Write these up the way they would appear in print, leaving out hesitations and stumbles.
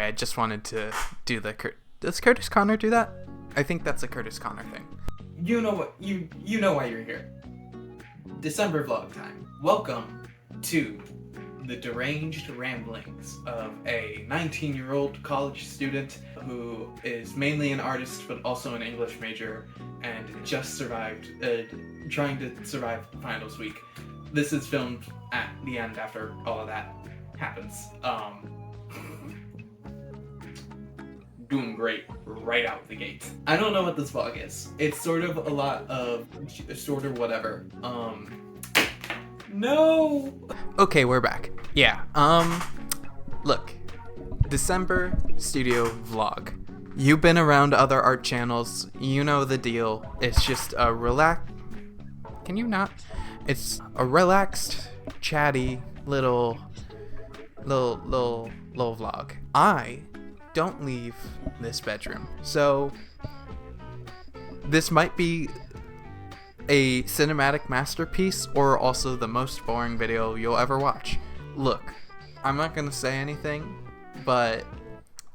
I just wanted to do the... Does Curtis Connor do that? I think that's a Curtis Connor thing. You know what? You know why you're here. December vlog time. Welcome to the deranged ramblings of a 19-year-old college student who is mainly an artist but also an English major and just survived, trying to survive finals week. This is filmed at the end after all of that happens. Doing great right out the gate. I don't know what this vlog is. It's sort of a lot of sort of whatever. No! Okay, we're back. Yeah, look. December studio vlog. You've been around other art channels. You know the deal. It's just a Can you not? It's a relaxed, chatty little vlog. I don't leave this bedroom. So this might be a cinematic masterpiece or also the most boring video you'll ever watch. Look, I'm not gonna say anything, but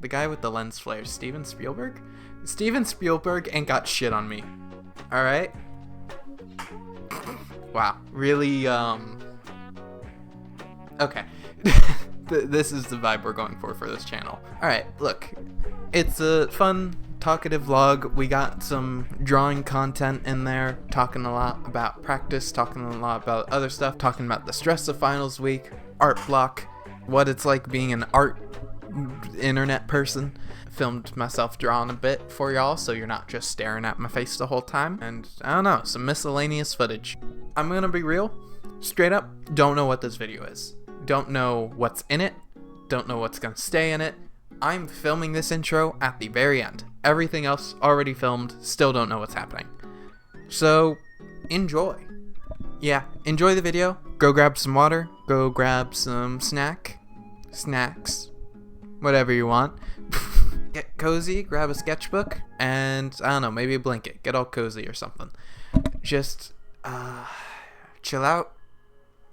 the guy with the lens flares, Steven Spielberg ain't got shit on me. Alright? Wow. Really, okay. This is the vibe we're going for this channel. Alright, look. It's a fun, talkative vlog. We got some drawing content in there, talking a lot about practice, talking a lot about other stuff, talking about the stress of finals week, art block, what it's like being an art internet person. Filmed myself drawing a bit for y'all so you're not just staring at my face the whole time. And I don't know, some miscellaneous footage. I'm gonna be real, straight up, don't know what this video is. Don't know what's in it, don't know what's gonna stay in it. I'm filming this intro at the very end. Everything else already filmed, still don't know what's happening. So, enjoy. Yeah, enjoy the video. Go grab some water, go grab some snacks, whatever you want. Get cozy, grab a sketchbook, and I don't know, maybe a blanket. Get all cozy or something. Just, chill out.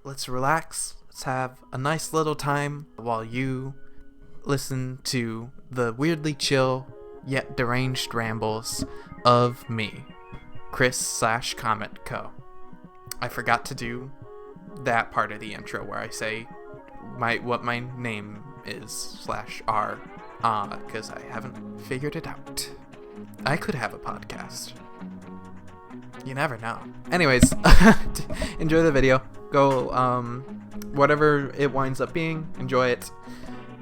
Let's relax. Let's have a nice little time while you listen to the weirdly chill yet deranged rambles of me, chriscometko. I forgot to do that part of the intro where I say what my name is /r, because I haven't figured it out. I could have a podcast. You never know. Anyways, enjoy the video. Go, whatever it winds up being, enjoy it.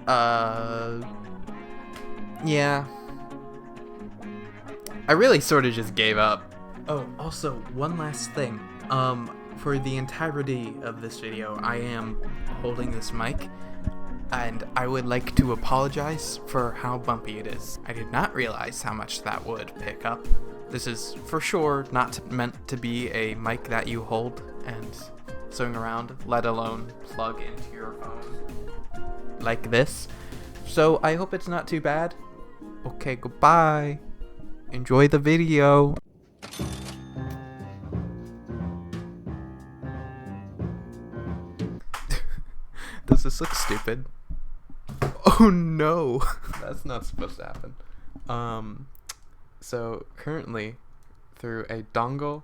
Yeah. I really sort of just gave up. Oh, also, one last thing. For the entirety of this video, I am holding this mic, and I would like to apologize for how bumpy it is. I did not realize how much that would pick up. This is for sure not meant to be a mic that you hold and swing around, let alone plug into your phone like this. So I hope it's not too bad. Okay, goodbye. Enjoy the video. Does this look stupid? Oh no! That's not supposed to happen. So currently, through a dongle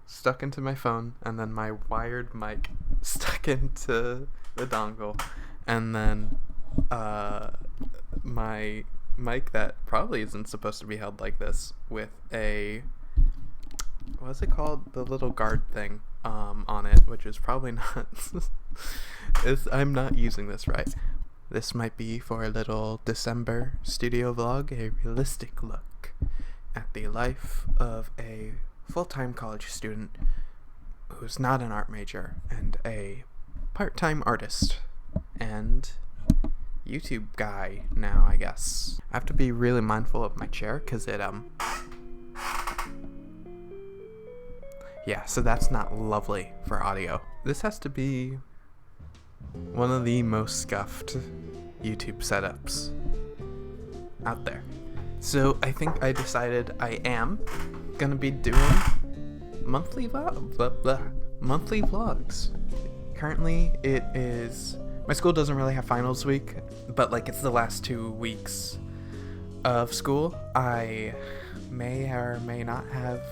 stuck into my phone, and then my wired mic stuck into the dongle, and then my mic that probably isn't supposed to be held like this with a, what's it called? The little guard thing on it, which is probably not, I'm not using this right. This might be for a little December studio vlog, a realistic look at the life of a full-time college student who's not an art major and a part-time artist and YouTube guy now, I guess. I have to be really mindful of my chair because it yeah, so that's not lovely for audio. This has to be one of the most scuffed YouTube setups out there. So I think I decided I am gonna be doing monthly vlogs. Currently it is My school doesn't really have finals week, but like it's the last 2 weeks of school. I may or may not have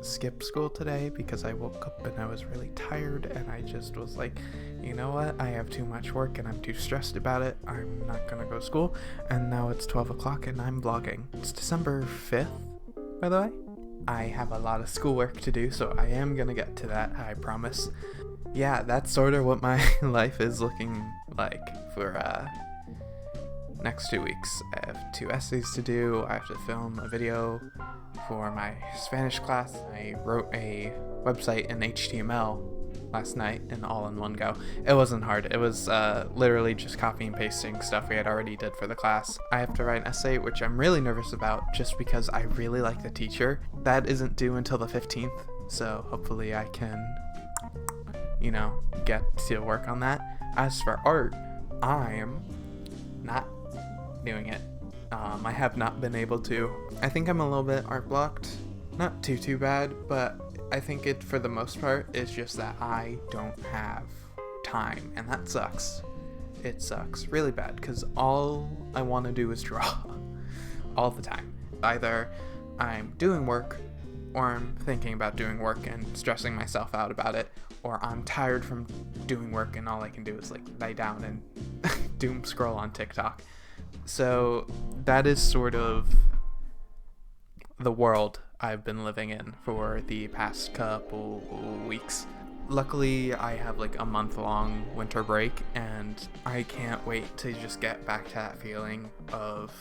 skipped school today because I woke up and I was really tired, and I just was like, you know what, I have too much work and I'm too stressed about it. I'm not gonna go to school. And now it's 12 o'clock and I'm vlogging. It's December 5th, by the way. I have a lot of schoolwork to do, so I am gonna get to that, I promise. Yeah, that's sort of what my life is looking like for next 2 weeks. I have 2 essays to do. I have to film a video for my Spanish class. I wrote a website in HTML last night and all in one go. It wasn't hard. It was literally just copy and pasting stuff we had already did for the class. I have to write an essay, which I'm really nervous about just because I really like the teacher. That isn't due until the 15th, so hopefully I can, get to work on that. As for art, I am not doing it. I have not been able to. I think I'm a little bit art blocked. Not too bad, but I think it, for the most part, is just that I don't have time, and that sucks. It sucks really bad, because all I want to do is draw all the time. Either I'm doing work, or I'm thinking about doing work and stressing myself out about it, or I'm tired from doing work and all I can do is like lay down and doom scroll on TikTok. So that is sort of the world I've been living in for the past couple weeks. Luckily, I have like a month-long winter break, and I can't wait to just get back to that feeling of,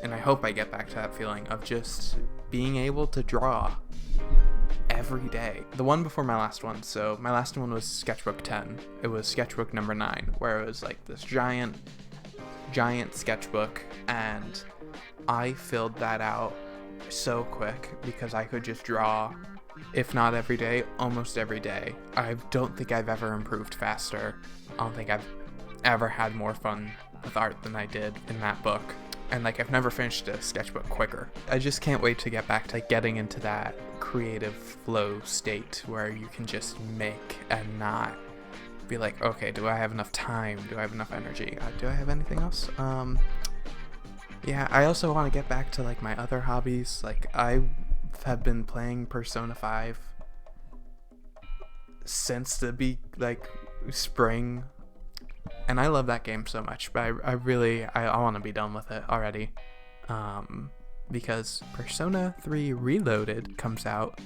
and I hope I get back to that feeling of just being able to draw every day. The one before my last one, so my last one was sketchbook 10. It was sketchbook number 9, where it was like this giant sketchbook, and I filled that out so quick because I could just draw, if not every day, almost every day. I don't think I've ever improved faster. I don't think I've ever had more fun with art than I did in that book. And like, I've never finished a sketchbook quicker. I just can't wait to get back to getting into that creative flow state where you can just make and not be like, okay, do I have enough time? Do I have enough energy? Do I have anything else? Yeah, I also want to get back to like my other hobbies. Like, I have been playing Persona 5 since the spring, and I love that game so much, but I want to be done with it already, because Persona 3 Reloaded comes out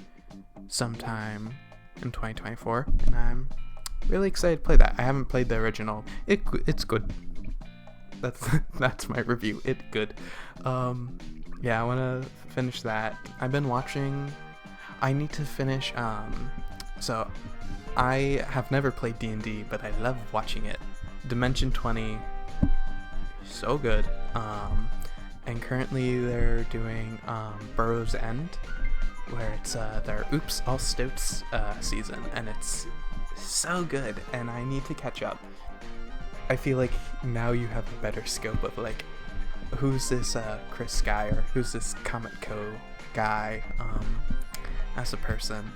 sometime in 2024, and I'm really excited to play that. I haven't played the original. It's good. That's my review. It's good. Yeah, I want to finish that. I've been watching. I need to finish. So I have never played D&D, but I love watching it. Dimension 20, so good. And currently they're doing Burrow's End, where it's their Oops All Stoats season, and it's so good, and I need to catch up. I feel like now you have a better scope of like, who's this Chris guy, or who's this CometKo guy as a person.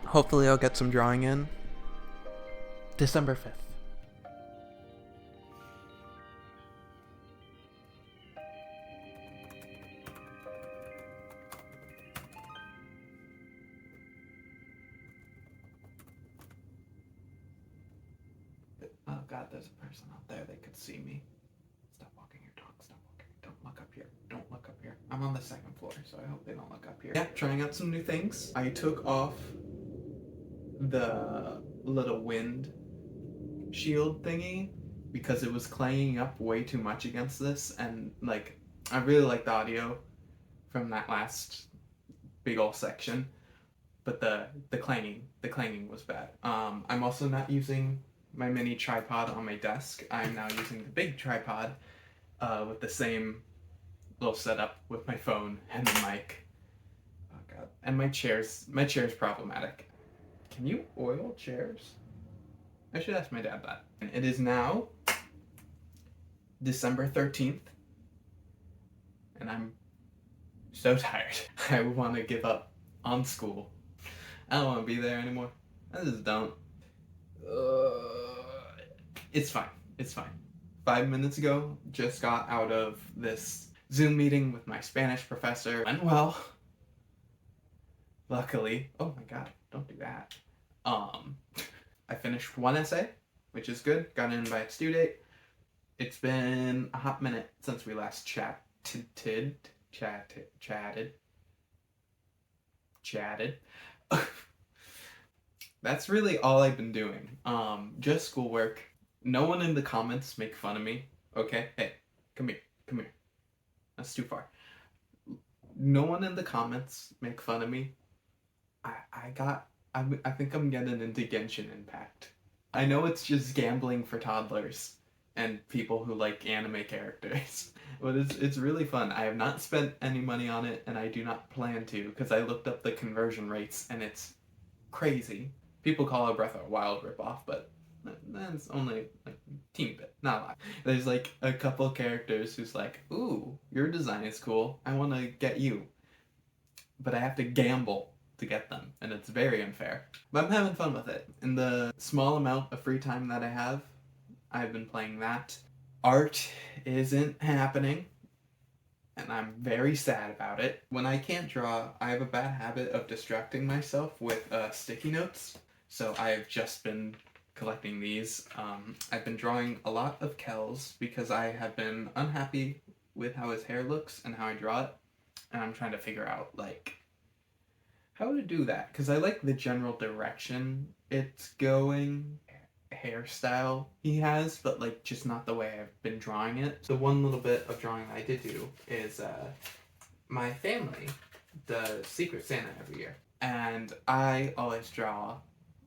Hopefully I'll get some drawing in. December 5th. Oh god, there's a person out there that could see me. Stop walking your dog, stop walking. Don't look up here. Don't look up here. I'm on the 2nd floor, so I hope they don't look up here. Yeah, trying out some new things. I took off the little wind shield thingy because it was clanging up way too much against this, and like, I really like the audio from that last big ol' section, but the clanging was bad. I'm also not using my mini tripod on my desk. I'm now using the big tripod with the same little setup with my phone and the mic. Oh god. And my chair's problematic. Can you oil chairs? I should ask my dad that. It is now December 13th, and I'm so tired. I want to give up on school. I don't want to be there anymore. I just don't. It's fine. It's fine. 5 minutes ago, just got out of this Zoom meeting with my Spanish professor. Went well. Luckily. Oh my god, don't do that. I finished one essay, which is good. Got in by its due date. It's been a hot minute since we last chatted. That's really all I've been doing. Just schoolwork. No one in the comments make fun of me. Okay? Hey, come here. That's too far. No one in the comments make fun of me. I think I'm getting into Genshin Impact. I know it's just gambling for toddlers and people who like anime characters, but it's really fun. I have not spent any money on it, and I do not plan to, because I looked up the conversion rates, and it's crazy. People call it Breath of the Wild ripoff, but that's only like teeny bit, not a lot. There's like a couple characters who's like, ooh, your design is cool, I want to get you, but I have to gamble to get them, and it's very unfair. But I'm having fun with it. In the small amount of free time that I have, I've been playing that. Art isn't happening, and I'm very sad about it. When I can't draw, I have a bad habit of distracting myself with sticky notes, so I've just been collecting these. I've been drawing a lot of Kel's because I have been unhappy with how his hair looks and how I draw it, and I'm trying to figure out, like, how to do that, because I like the general direction it's going, hairstyle he has, but like just not the way I've been drawing it. So one little bit of drawing I did do is my family does Secret Santa every year, and I always draw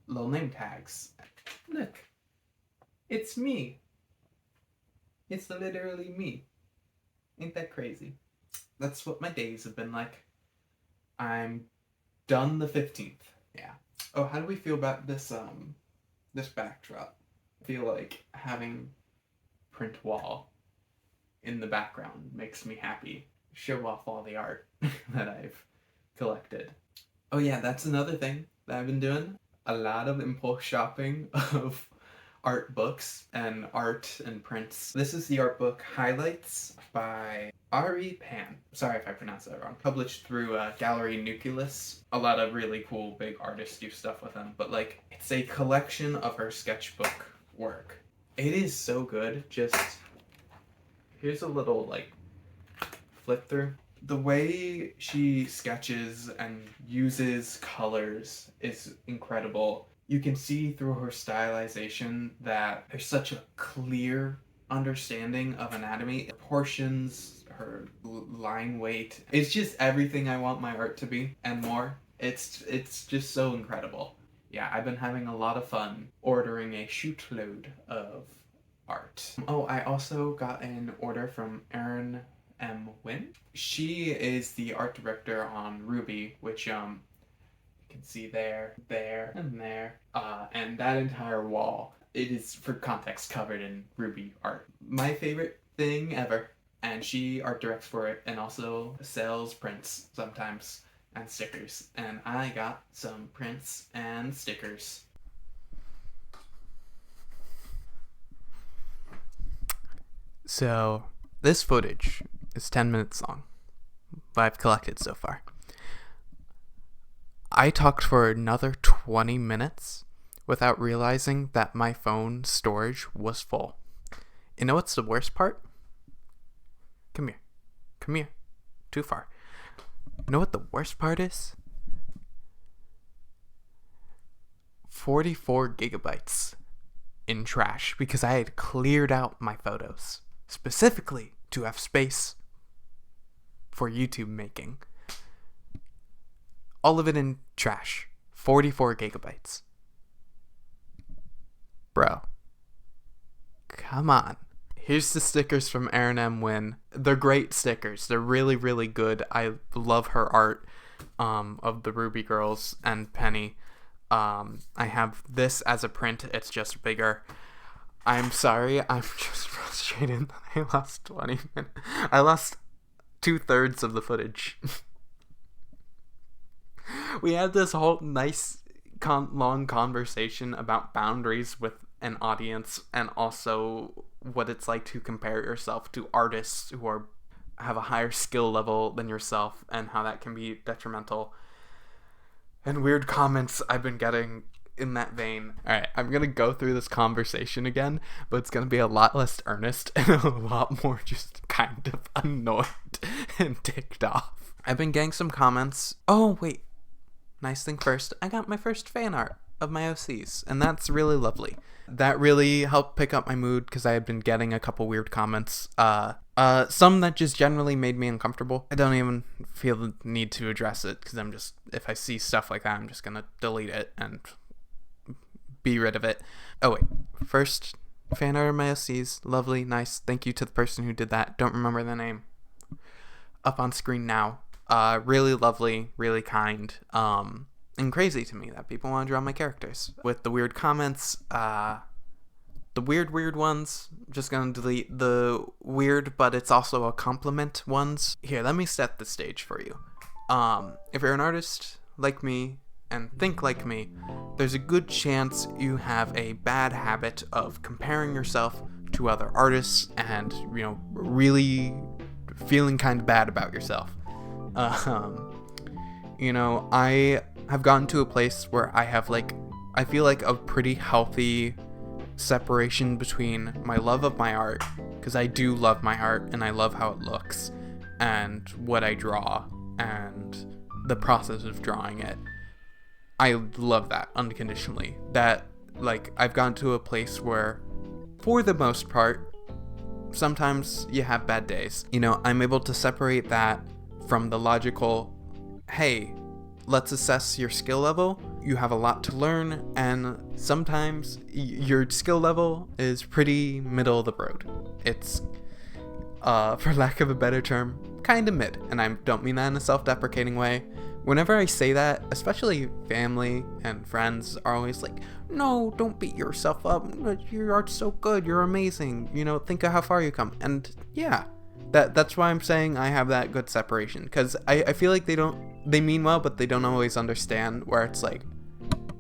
little name tags. Look, it's me. It's literally me. Ain't that crazy? That's what my days have been like. I'm done the 15th. Yeah. Oh, how do we feel about this this backdrop? I feel like having print wall in the background makes me happy. Show off all the art that I've collected. Oh yeah, that's another thing that I've been doing. A lot of impulse shopping of art books and art and prints. This is the art book Highlights by Ari Pan. Sorry if I pronounced that wrong. Published through Gallery Nucleus. A lot of really cool big artists do stuff with them, but like, it's a collection of her sketchbook work. It is so good. Just, here's a little like flip through. The way she sketches and uses colors is incredible. You can see through her stylization that there's such a clear understanding of anatomy, proportions, her line weight. It's just everything I want my art to be and more. It's just so incredible. Yeah, I've been having a lot of fun ordering a shootload of art. Oh, I also got an order from Erin M. Wynn. She is the art director on Ruby, which you can see there, and there, and that entire wall. It is, for context, covered in Ruby art. My favorite thing ever, and she art directs for it and also sells prints sometimes and stickers, and I got some prints and stickers. So this footage is 10 minutes long, what I've collected so far. I talked for another 20 minutes without realizing that my phone storage was full. You know what's the worst part? Come here. Too far. You know what the worst part is? 44 gigabytes in trash because I had cleared out my photos specifically to have space for YouTube making. All of it in trash. 44 gigabytes. Bro. Come on. Here's the stickers from Erin M. Wynn. They're great stickers. They're really, really good. I love her art of the Ruby Girls and Penny. I have this as a print. It's just bigger. I'm sorry. I'm just frustrated that I lost 20 minutes. I lost 2/3 of the footage. We had this whole nice long conversation about boundaries with an audience, and also what it's like to compare yourself to artists who have a higher skill level than yourself, and how that can be detrimental. And weird comments I've been getting in that vein. Alright, I'm gonna go through this conversation again, but it's gonna be a lot less earnest and a lot more just kind of annoyed and ticked off. I've been getting some comments. Oh, wait. Nice thing first, I got my first fan art of my OCs, and that's really lovely. That really helped pick up my mood, because I had been getting a couple weird comments. Some that just generally made me uncomfortable. I don't even feel the need to address it, because I'm just, if I see stuff like that, I'm just gonna delete it and be rid of it. Oh wait, first fan art of my OCs, lovely, nice. Thank you to the person who did that. Don't remember the name. Up on screen now. Really lovely, really kind, and crazy to me that people want to draw my characters. With the weird comments, the weird ones, I'm just gonna delete the weird, but it's also a compliment ones. Here, let me set the stage for you. If you're an artist like me and think like me, there's a good chance you have a bad habit of comparing yourself to other artists and, really feeling kind of bad about yourself. I have gotten to a place where I feel like a pretty healthy separation between my love of my art, because I do love my art and I love how it looks and what I draw and the process of drawing it. I love that unconditionally. That, I've gotten to a place where, for the most part, sometimes you have bad days. I'm able to separate that from the logical, hey, let's assess your skill level. You have a lot to learn, and sometimes your skill level is pretty middle of the road. It's, for lack of a better term, kind of mid, and I don't mean that in a self-deprecating way. Whenever I say that, especially family and friends are always like, no, don't beat yourself up. Your art's so good. You're amazing. Think of how far you come. And yeah, that's why I'm saying I have that good separation, because I feel like they mean well, but they don't always understand, where it's like,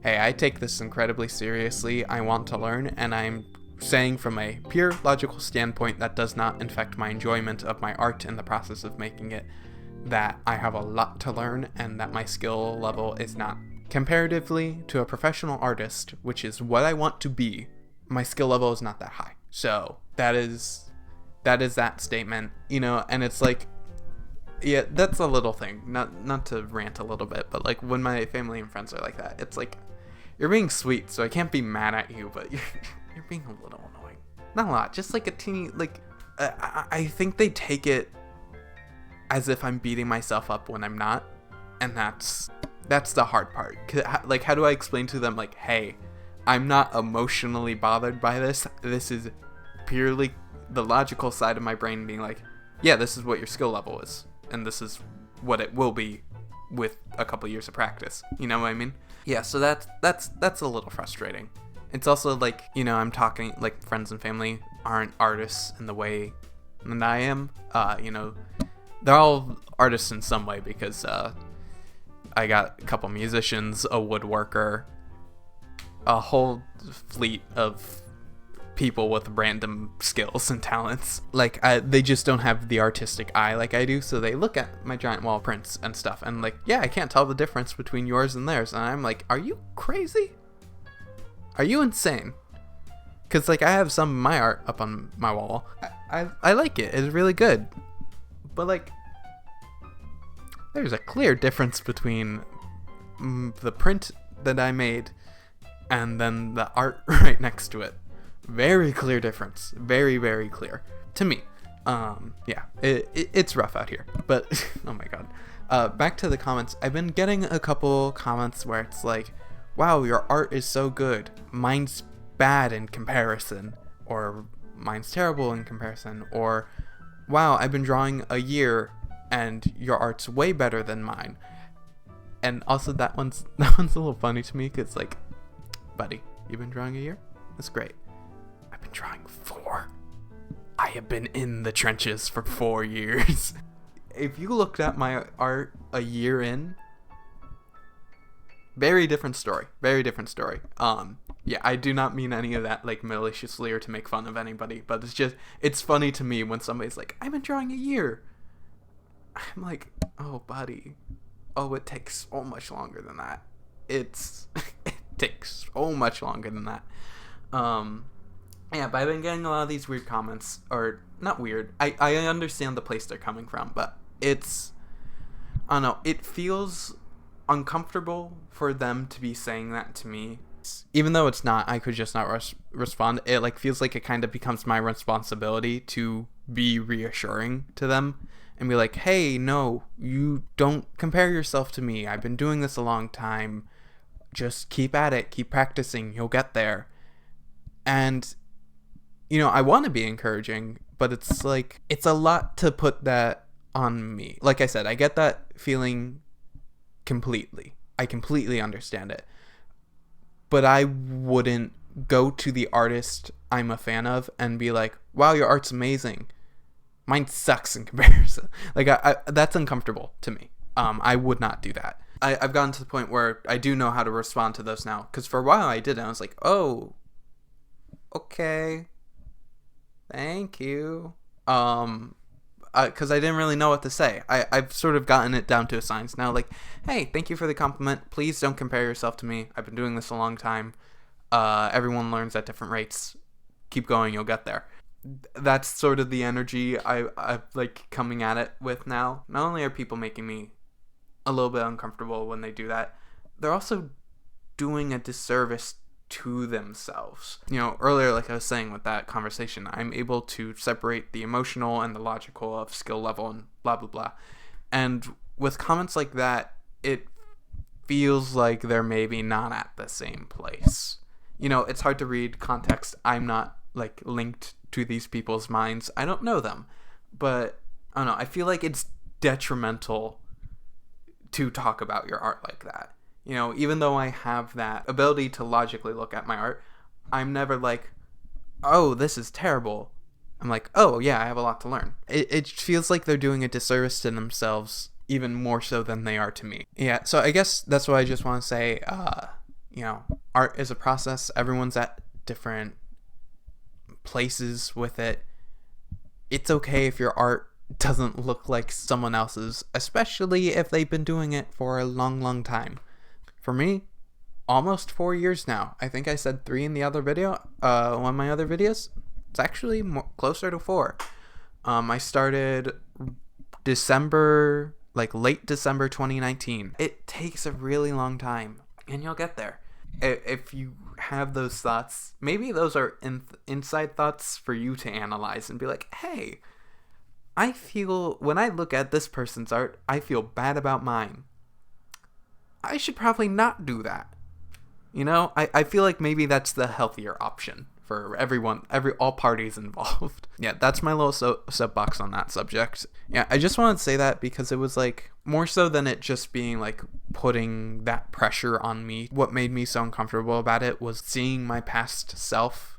hey, I take this incredibly seriously. I want to learn, and I'm saying from a pure logical standpoint that does not infect my enjoyment of my art in the process of making it, that I have a lot to learn and that my skill level is not. Comparatively to a professional artist, which is what I want to be, my skill level is not that high. So that is that statement, and it's like, yeah, that's a little thing. Not to rant a little bit, but when my family and friends are like that, it's like, you're being sweet, so I can't be mad at you, but you're being a little annoying. Not a lot, just a teeny, I think they take it as if I'm beating myself up when I'm not, and that's the hard part. How do I explain to them, hey, I'm not emotionally bothered by this. This is purely the logical side of my brain being like, yeah, this is what your skill level is, and this is what it will be with a couple years of practice. You know what I mean? Yeah, so that's a little frustrating. It's also I'm talking, friends and family aren't artists in the way that I am. They're all artists in some way, because I got a couple musicians, a woodworker, a whole fleet of people with random skills and talents. They just don't have the artistic eye like I do, so they look at my giant wall prints and stuff and yeah, I can't tell the difference between yours and theirs, and I'm like, are you crazy? Are you insane? Because I have some of my art up on my wall. I like it. It's really good. But there's a clear difference between the print that I made and then the art right next to it. Very clear difference. Very, very clear. To me. Yeah, it's rough out here. But, oh my god. Back to the comments. I've been getting a couple comments where it's like, wow, your art is so good. Mine's bad in comparison. Or, mine's terrible in comparison. Or, wow, I've been drawing a year and your art's way better than mine. And also that one's a little funny to me, because buddy, you've been drawing a year? That's great. I've been drawing 4. I have been in the trenches for 4 years. If you looked at my art a year in, very different story. Yeah, I do not mean any of that like maliciously or to make fun of anybody, but it's funny to me when somebody's like, I've been drawing a year. I'm like, oh buddy, oh, it takes so much longer than that. It takes so much longer than that. Yeah, but I've been getting a lot of these weird comments, or not weird. I understand the place they're coming from, but I don't know, it feels uncomfortable for them to be saying that to me. Even though it's not, I could just not respond. It like feels like it kind of becomes my responsibility to be reassuring to them and be like, hey, no, you don't compare yourself to me. I've been doing this a long time. Just keep at it. Keep practicing. You'll get there. And, you know, I want to be encouraging, but it's like, it's a lot to put that on me. Like I said, I get that feeling completely. I completely understand it. But I wouldn't go to the artist I'm a fan of and be like, wow, your art's amazing. Mine sucks in comparison. Like, that's uncomfortable to me. I would not do that. I've gotten to the point where I do know how to respond to those now. Because for a while I didn't. I was like, oh, okay. Thank you. Because I didn't really know what to say. I've sort of gotten it down to a science now. Like, hey, thank you for the compliment. Please don't compare yourself to me. I've been doing this a long time. Everyone learns at different rates. Keep going, you'll get there. That's sort of the energy I like coming at it with now. Not only are people making me a little bit uncomfortable when they do that, they're also doing a disservice to themselves. You know, earlier, like I was saying with that conversation, I'm able to separate the emotional and the logical of skill level and blah blah blah. And with comments like that, it feels like they're maybe not at the same place. You know, it's hard to read context. I'm not like linked to these people's minds. I don't know them, but I don't know. I feel like it's detrimental to talk about your art like that. You know, even though I have that ability to logically look at my art, I'm never like, oh, this is terrible. I'm like, oh, yeah, I have a lot to learn. It feels like they're doing a disservice to themselves even more so than they are to me. Yeah, so I guess that's what I just want to say. You know, art is a process. Everyone's at different places with it. It's okay if your art doesn't look like someone else's, especially if they've been doing it for a long, long time. For me, almost 4 years now. I think I said 3 in the other video, one of my other videos. It's actually closer to 4. I started December, like late December 2019. It takes a really long time, and you'll get there. If you have those thoughts, maybe those are inside thoughts for you to analyze and be like, hey, I feel, when I look at this person's art, I feel bad about mine. I should probably not do that. You know, I feel like maybe that's the healthier option for everyone, all parties involved. Yeah, that's my little soapbox on that subject. Yeah, I just wanted to say that because it was like, more so than it just being like putting that pressure on me. What made me so uncomfortable about it was seeing my past self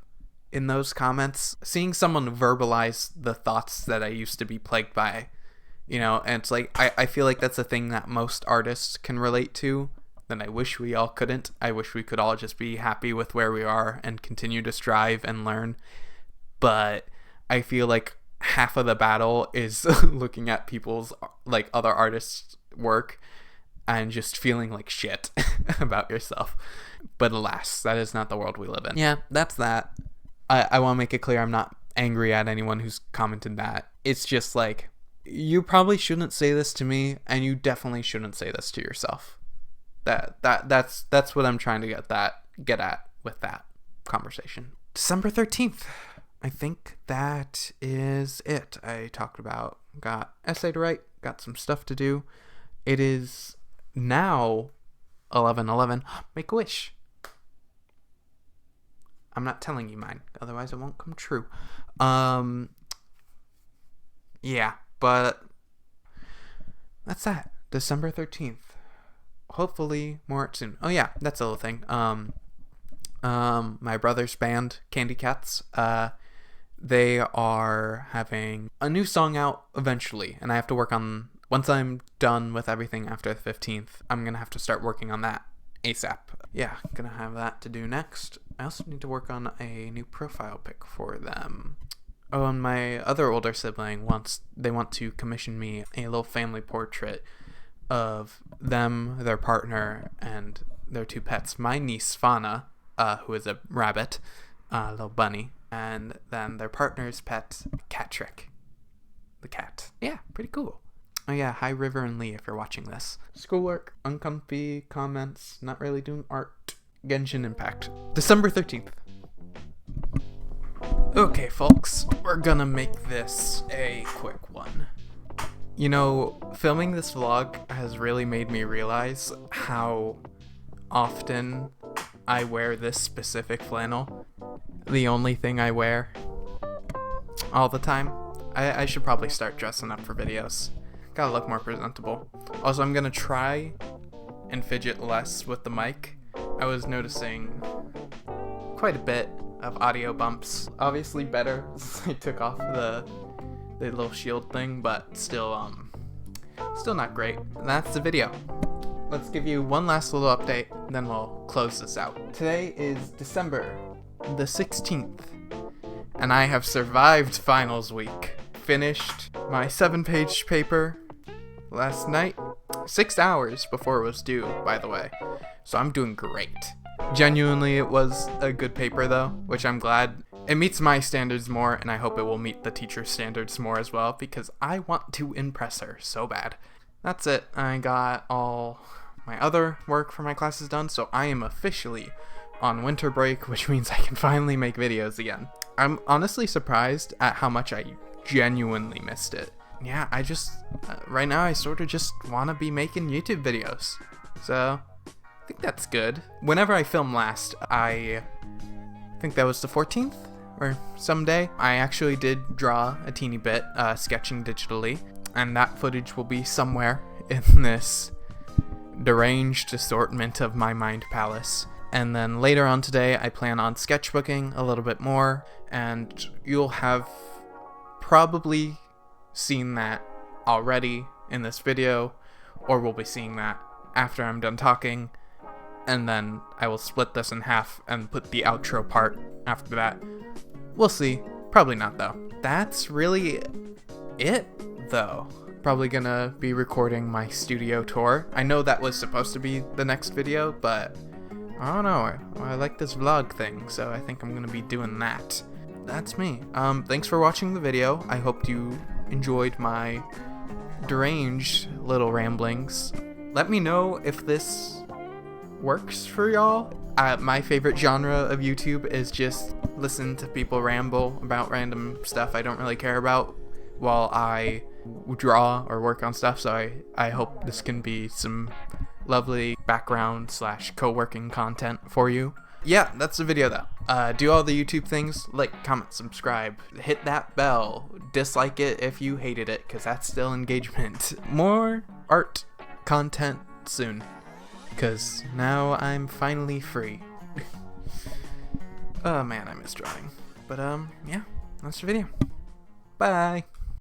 in those comments. Seeing someone verbalize the thoughts that I used to be plagued by. You know, and it's like, I feel like that's a thing that most artists can relate to, and I wish we all couldn't. I wish we could all just be happy with where we are and continue to strive and learn. But I feel like half of the battle is looking at people's, like, other artists' work and just feeling like shit about yourself. But alas, that is not the world we live in. Yeah, that's that. I want to make it clear I'm not angry at anyone who's commented that. It's just like, you probably shouldn't say this to me, and you definitely shouldn't say this to yourself. That's what I'm trying to get at with that conversation. December 13th. I think that is it. I talked about, got essay to write, got some stuff to do. It is now 11:11. Make a wish. I'm not telling you mine, otherwise it won't come true. Yeah. But that's that. December 13th. Hopefully more art soon. Oh yeah, that's a little thing. My brother's band, Candy Cats, they are having a new song out eventually, and I have to work on, once I'm done with everything after the 15th, I'm gonna have to start working on that ASAP. Yeah, gonna have that to do next. I also need to work on a new profile pic for them. Oh, and my other older sibling want to commission me a little family portrait of them, their partner, and their two pets. My niece Fauna, who is a rabbit, little bunny, and then their partner's pet, Catrick, the cat. Yeah, pretty cool. Oh yeah, hi River and Lee if you're watching this. Schoolwork, uncomfy comments, not really doing art. Genshin Impact. December 13th. Okay, folks, we're gonna make this a quick one. You know, filming this vlog has really made me realize how often I wear this specific flannel. The only thing I wear all the time. I should probably start dressing up for videos. Gotta look more presentable. Also, I'm gonna try and fidget less with the mic. I was noticing quite a bit of audio bumps. Obviously better since I took off the little shield thing, but still not great. And that's the video. Let's give you one last little update, then we'll close this out. Today is December the 16th, and I have survived finals week. Finished my 7-page paper last night, 6 hours before it was due, by the way. So I'm doing great. Genuinely, it was a good paper though, which I'm glad. It meets my standards more, and I hope it will meet the teacher's standards more as well, because I want to impress her so bad. That's it. I got all my other work for my classes done, so I am officially on winter break, which means I can finally make videos again. I'm honestly surprised at how much I genuinely missed it. Yeah, I just, right now I sort of just want to be making YouTube videos. So, I think that's good. Whenever I filmed last, I think that was the 14th or someday, I actually did draw a teeny bit, sketching digitally, and that footage will be somewhere in this deranged assortment of my mind palace. And then later on today, I plan on sketchbooking a little bit more, and you'll have probably seen that already in this video, or we'll be seeing that after I'm done talking, and then I will split this in half and put the outro part after that. We'll see. Probably not though. That's really it though. Probably gonna be recording my studio tour. I know that was supposed to be the next video, but I don't know. I like this vlog thing, so I think I'm gonna be doing that. That's me. Thanks for watching the video. I hope you enjoyed my deranged little ramblings. Let me know if this works for y'all. My favorite genre of YouTube is just listen to people ramble about random stuff I don't really care about while I draw or work on stuff, so I hope this can be some lovely background / co-working content for you. Yeah, that's the video though. Do all the YouTube things, like, comment, subscribe, hit that bell, dislike it if you hated it, because that's still engagement. More art content soon, because now I'm finally free. Oh man, I miss drawing. But yeah, that's the video. Bye!